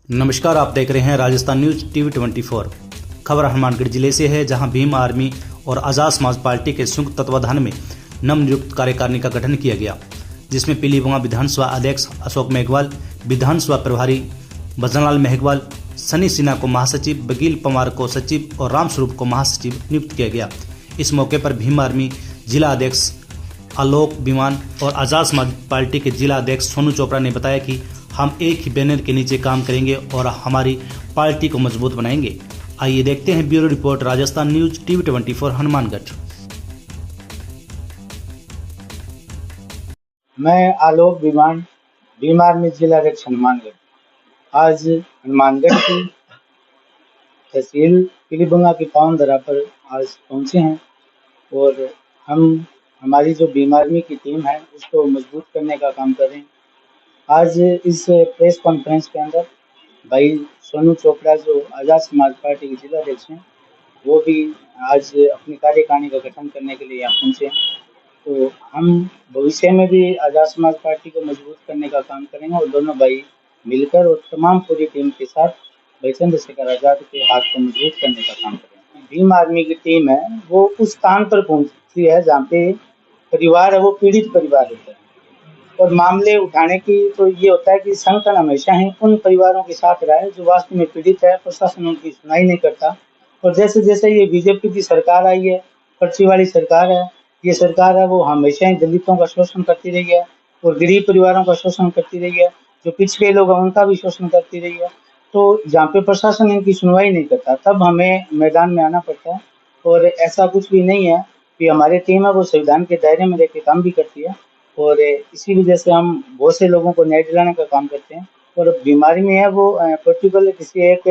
नमस्कार, आप देख रहे हैं राजस्थान न्यूज टीवी 24। खबर हनुमानगढ़ जिले से है, जहां भीम आर्मी और आजाद समाज पार्टी के संयुक्त तत्वाधान में नवनियुक्त कार्यकारिणी का गठन किया गया, जिसमें पीलीभंगा विधानसभा अध्यक्ष अशोक मेघवाल, विधानसभा प्रभारी भजनलाल मेघवाल, सनी सिन्हा को महासचिव, बकील पवार को सचिव और रामस्वरूप को महासचिव नियुक्त किया गया। इस मौके पर भीम आर्मी जिला अध्यक्ष आलोक विमान और आजाद समाज पार्टी के जिला अध्यक्ष सोनू चोपड़ा ने बताया कि हम एक ही बैनर के नीचे काम करेंगे और हमारी पार्टी को मजबूत बनाएंगे। आइए देखते हैं bureau report Rajasthan news TV 24 Hanumangarh. मैं आलोक विमान, भीम आर्मी जिला अध्यक्ष हनुमानगढ़। आज हनुमानगढ़ की तहसील पीलीभंगा की पावन धरा पर आज पहुंचे हैं और हमारी जो भीम आर्मी की टीम है उसको मजबूत करने का काम कर रहे हैं। आज इस प्रेस कॉन्फ्रेंस के अंदर भाई सोनू चोपड़ा जो आजाद समाज पार्टी के जिला अध्यक्ष हैं, वो भी आज अपनी कार्यकारिणी का गठन करने के लिए यहाँ पहुंचे हैं। तो हम भविष्य में भी आजाद समाज पार्टी को मजबूत करने का काम करेंगे और दोनों भाई मिलकर और तमाम पूरी टीम के साथ भाई चंद्रशेखर आजाद के हाथ को मजबूत करने का काम करेंगे। भीम आर्मी की टीम है वो उस स्थान पर पहुंची है जहाँ पे परिवार है वो पीड़ित परिवार होता है और मामले उठाने की तो ये होता है कि संगठन हमेशा ही उन परिवारों के साथ रहा है जो वास्तव में पीड़ित है। प्रशासन उनकी सुनाई नहीं करता और जैसे जैसे ये बीजेपी की सरकार आई है, पर्ची वाली सरकार है, ये सरकार है वो हमेशा ही दलितों का शोषण करती रही है और गरीब परिवारों का शोषण करती रही है, जो पिछड़े लोग हैं उनका भी शोषण करती रही है। तो जहाँ पे प्रशासन इनकी सुनवाई नहीं करता तब हमें मैदान में आना पड़ता है और ऐसा कुछ भी नहीं है कि हमारी टीम है वो संविधान के दायरे में रहकर काम भी करती है और इसी वजह से हम बहुत से लोगों को न्याय दिलाने का काम करते हैं। और बीमारी में है वो पर्टिकुलर किसी एक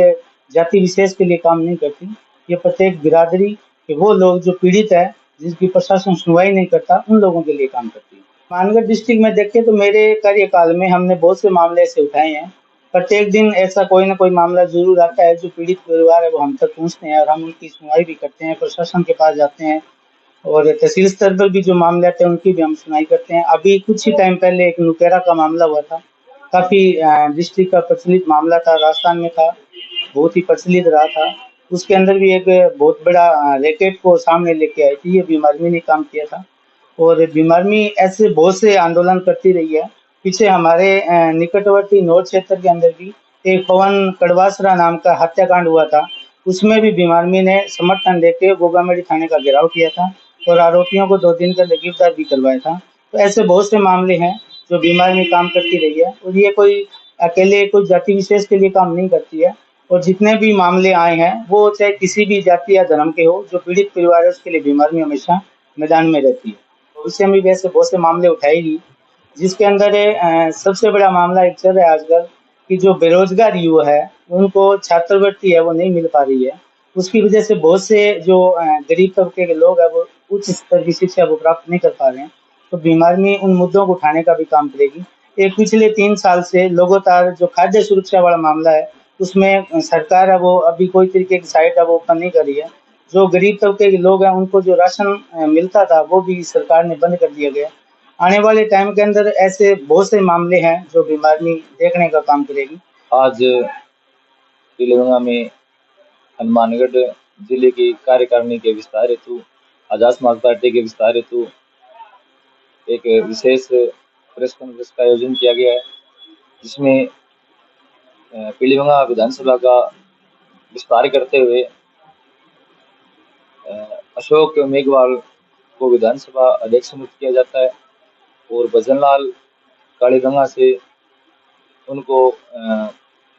जाति विशेष के लिए काम नहीं करती, ये प्रत्येक बिरादरी के वो लोग जो पीड़ित है जिसकी प्रशासन सुनवाई नहीं करता उन लोगों के लिए काम करती है। मानगढ़ डिस्ट्रिक्ट में देखें तो मेरे कार्यकाल में हमने बहुत से मामले ऐसे उठाए हैं। प्रत्येक दिन ऐसा कोई ना कोई मामला जरूर आता है जो पीड़ित परिवार है वो हम तक पहुँचते हैं और हम उनकी सुनवाई भी करते हैं, प्रशासन के पास जाते हैं और तहसील स्तर पर भी जो मामले आते हैं उनकी भी हम सुनवाई करते हैं। अभी कुछ ही टाइम पहले एक लुटेरा का मामला हुआ था, काफी डिस्ट्रिक्ट का प्रचलित मामला था, राजस्थान में था, बहुत ही प्रचलित रहा था। उसके अंदर भी एक बहुत बड़ा रैकेट को सामने लेके आई थी, ये भीम आर्मी ने काम किया था और भीम आर्मी ऐसे बहुत से आंदोलन करती रही है। पीछे हमारे निकटवर्ती नौर क्षेत्र के अंदर भी एक पवन कड़वासरा नाम का हत्याकांड हुआ था, उसमें भी भीम आर्मी ने समर्थन देके गोगामेड़ी थाने का घेराव किया था और आरोपियों को 2 दिन का गिरफ्तार भी करवाया था। तो ऐसे बहुत से मामले हैं जो भीम आर्मी काम करती रही है और ये कोई अकेले कोई जाति विशेष के लिए काम नहीं करती है और जितने भी मामले आए हैं वो चाहे किसी भी जाति या धर्म के हो, जो पीड़ित परिवार है उसके लिए भीम आर्मी हमेशा मैदान में रहती है। भविष्य में वैसे बहुत से मामले उठाएगी, जिसके अंदर सबसे बड़ा मामला एक चल रहा है आजकल कि जो बेरोजगार युवा है उनको छात्रवृत्ति है वो नहीं मिल पा रही है। उसकी वजह से बहुत से जो गरीब तबके के लोग हैं वो उच्च स्तर की शिक्षा वो प्राप्त नहीं कर पा रहे हैं। तो भीम आर्मी उन मुद्दों को उठाने का भी काम करेगी। एक पिछले 3 साल से लगातार जो खाद्य सुरक्षा वाला मामला है उसमें सरकार है वो अभी कोई तरीके की साइट है वो ओपन नहीं कर रही है। जो गरीब तबके के लोग हैं उनको जो राशन मिलता था वो भी सरकार ने बंद कर दिया गया। आने वाले टाइम के अंदर ऐसे बहुत से मामले हैं जो भीम आर्मी देखने का काम करेगी। आज पीलीभंगा में हनुमानगढ़ जिले की कार्यकारिणी के विस्तार हेतु, आजाद समाज पार्टी के विस्तार हेतु एक विशेष प्रेस कॉन्फ्रेंस का आयोजन किया गया है, जिसमें पीलीभंगा विधानसभा का विस्तार करते हुए अशोक मेघवाल को विधानसभा अध्यक्ष नियुक्त किया जाता है और भजनलाल कालीगंगा से उनको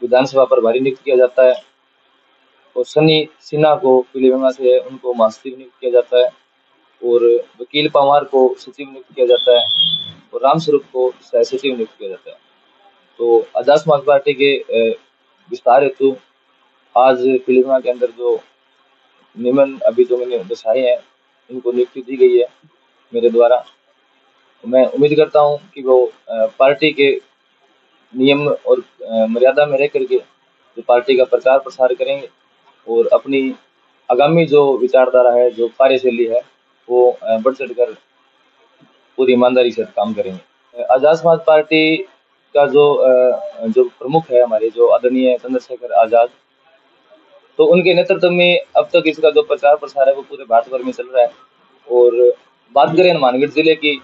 विधानसभा प्रभारी नियुक्त किया जाता है और सनी सिन्हा को पीलीभंगा से उनको महासचिव नियुक्त किया जाता है और वकील पवार को सचिव नियुक्त किया जाता है और रामस्वरूप को सह सचिव नियुक्त किया जाता है। तो आजाद समाज पार्टी के विस्तार हेतु आज पीलीभंगा के अंदर जो नियमन अभी जो मैंने दर्शाए हैं इनको नियुक्ति दी गई है मेरे द्वारा। मैं उम्मीद करता हूं कि वो पार्टी के नियम और मर्यादा में रह करके जो पार्टी का प्रचार प्रसार करेंगे और अपनी आगामी जो विचारधारा है, जो कार्यशैली है, वो बढ़ चढ़ कर पूरी ईमानदारी से काम करेंगे। आजाद समाज पार्टी का जो प्रमुख है हमारे जो आदरणीय चंद्रशेखर आजाद, तो उनके नेतृत्व में अब तक इसका जो प्रचार प्रसार है वो पूरे भारत भर में चल रहा है। और बात करें हनुमानगढ़ जिले की,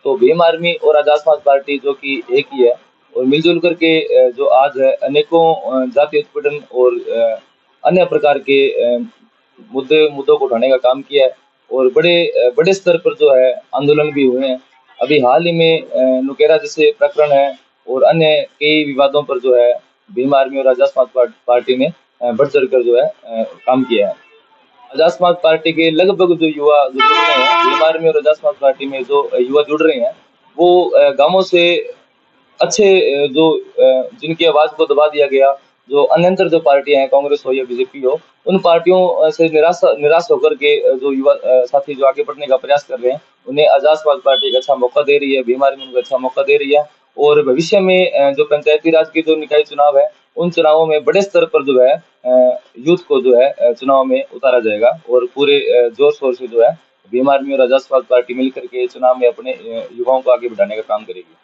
तो भीम आर्मी और आजाद समाज पार्टी जो कि एक ही है और मिलजुल करके जो आज है अनेकों जातीय उत्पीड़न और अन्य प्रकार के मुद्दों को उठाने का काम किया है और बड़े स्तर पर जो है आंदोलन भी हुए हैं। अभी हाल ही में नुकेरा जैसे प्रकरण है और अन्य कई विवादों पर जो है भीम आर्मी और आजाद समाज पार्टी ने बढ़ चढ़ कर जो है काम किया है। आजाद समाज पार्टी के लगभग जो युवा जो जुड़ रहे हैं भीम आर्मी और आजाद समाज पार्टी में, जो युवा जुड़ रहे हैं वो गांवों से अच्छे जिनकी आवाज को दबा दिया गया, जो अन्यंतर जो पार्टियां हैं कांग्रेस हो या बीजेपी हो, उन पार्टियों से निराश होकर के जो युवा साथी जो आगे बढ़ने का प्रयास कर रहे हैं, उन्हें आजाद समाज पार्टी एक अच्छा मौका दे रही है, भीम आर्मी उनको अच्छा मौका दे रही है। और भविष्य में जो पंचायती राज के जो निकाय चुनाव है, उन चुनावों में बड़े स्तर पर जो है यूथ को जो है चुनाव में उतारा जाएगा और पूरे जोर शोर से जो है भीम आर्मी और आजाद समाज पार्टी मिलकर के चुनाव में अपने युवाओं को आगे बढ़ाने का काम करेगी।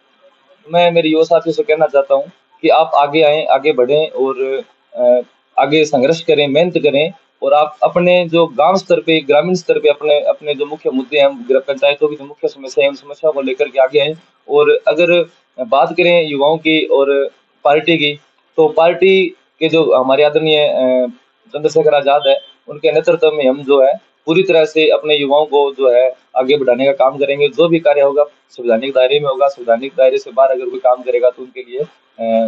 मैं मेरे युवा साथियों से कहना चाहता हूँ कि आप आगे आएं, आगे बढ़ें और आगे संघर्ष करें, मेहनत करें और आप अपने जो गांव स्तर पे, ग्रामीण स्तर पे अपने अपने जो मुख्य मुद्दे हैं, पंचायतों की जो मुख्य समस्या है, उन समस्याओं को लेकर के आगे आएं। और अगर बात करें युवाओं की और पार्टी की, तो पार्टी के जो हमारे आदरणीय चंद्रशेखर आजाद है, उनके नेतृत्व में हम जो है पूरी तरह से अपने युवाओं को जो है आगे बढ़ाने का काम करेंगे। जो भी कार्य होगा संवैधानिक दायरे में होगा, संवैधानिक दायरे से बाहर अगर कोई काम करेगा तो उनके लिए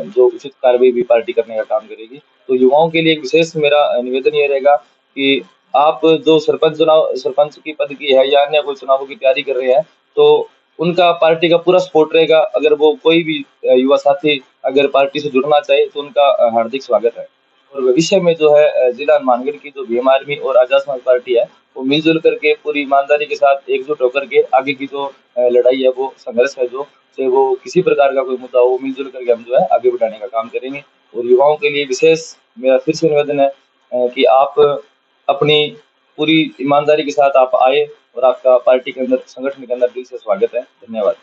जो उचित कार्रवाई भी पार्टी करने का काम करेगी। तो युवाओं के लिए एक विशेष मेरा निवेदन ये रहेगा कि आप जो सरपंच की पद की है या अन्य कोई चुनावों की तैयारी कर रहे हैं, तो उनका पार्टी का पूरा सपोर्ट रहेगा। अगर वो कोई भी युवा साथी अगर पार्टी से जुड़ना चाहे तो उनका हार्दिक स्वागत है। और भविष्य में जो है जिला हनुमानगढ़ की जो भीम आर्मी और आजाद समाज पार्टी है, वो मिलजुल करके पूरी ईमानदारी के साथ एकजुट होकर के आगे की जो लड़ाई है, वो संघर्ष है, जो चाहे वो किसी प्रकार का कोई मुद्दा हो, मिलजुल करके हम जो है आगे बढ़ाने का काम करेंगे। और युवाओं के लिए विशेष मेरा फिर से निवेदन है कि आप अपनी पूरी ईमानदारी के साथ आप आए और आपका पार्टी के अंदर, संगठन के अंदर दिल से स्वागत है। धन्यवाद।